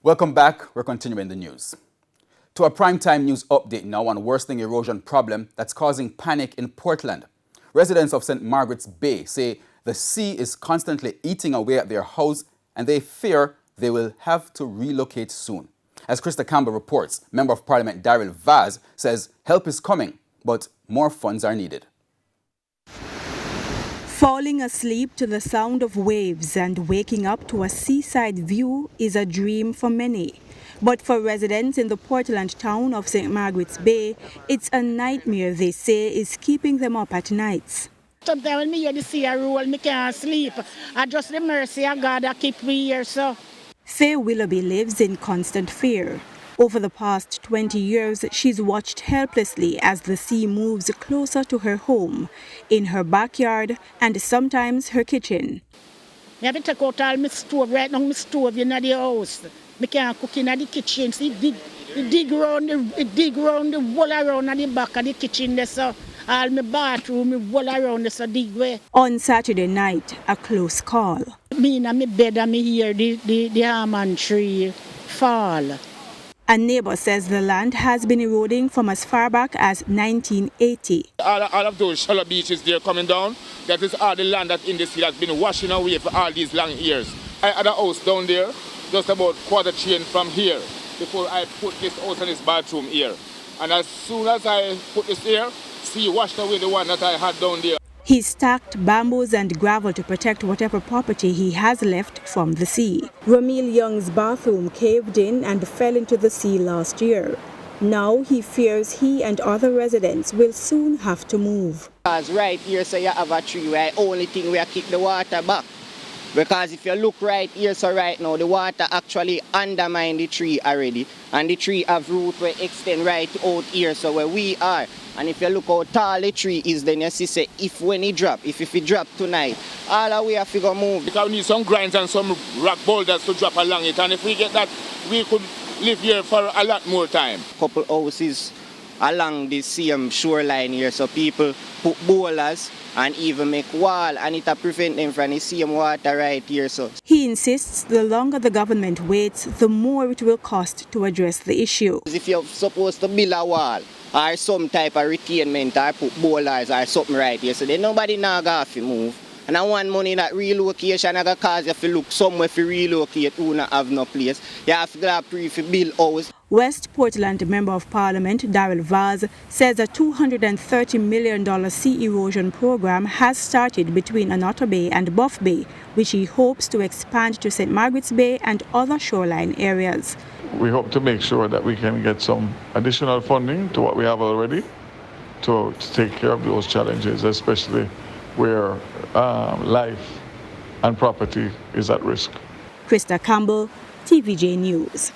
Welcome back. We're continuing the news. To a primetime news update now on worsening erosion problem that's causing panic in Portland. Residents of St. Margaret's Bay say the sea is constantly eating away at their house and they fear they will have to relocate soon. As Krista Campbell reports, Member of Parliament Daryl Vaz says help is coming, but more funds are needed. Falling asleep to the sound of waves and waking up to a seaside view is a dream for many. But for residents in the Portland town of St. Margaret's Bay, it's a nightmare they say is keeping them up at nights. Sometimes when me hear the sea roll, me can't sleep. I just the mercy of God that keep me here, so. Faye Willoughby lives in constant fear. Over the past 20 years, she's watched helplessly as the sea moves closer to her home, in her backyard and sometimes her kitchen. I have to take out all my stove, right now my stove in the house. I can't cook in the kitchen, so it dig round the wall around at the back of the kitchen there, so all my bathroom, my wall around there, so dig way. On Saturday night, a close call. Me in my bed and me hear the almond tree fall. A neighbor says the land has been eroding from as far back as 1980. All of those shallow beaches there coming down, that is all the land that in the sea has been washing away for all these long years. I had a house down there, just about quarter chain from here, before I put this house and this bathroom here. And as soon as I put this here, sea washed away the one that I had down there. He stacked bamboos and gravel to protect whatever property he has left from the sea. Ramil Young's bathroom caved in and fell into the sea last year. Now he fears he and other residents will soon have to move. Because right here, so you have a tree where only thing we keep the water back. Because if you look right here, so right now, the water actually undermine the tree already. And the tree have root where extend right out here, so where we are. And if you look how tall the tree is, then you see, say, if it drop tonight, all the way have to go move. Because we need some grinds and some rock boulders to drop along it. And if we get that, we could live here for a lot more time. Couple houses along the same shoreline here, so people put boulders and even make wall, and it prevent them from the same water right here. So he insists the longer the government waits, the more it will cost to address the issue. If you're supposed to build a wall or some type of retainment or put boulders or something right here, so then nobody now got to move. And I want money that relocation I got cause you have to look somewhere to relocate who not have no place. You have to go pre to build house. West Portland Member of Parliament Daryl Vaz says a $230 million sea erosion program has started between Onoto Bay and Buff Bay, which he hopes to expand to St. Margaret's Bay and other shoreline areas. We hope to make sure that we can get some additional funding to what we have already to take care of those challenges, especially where life and property is at risk. Krista Campbell, TVJ News.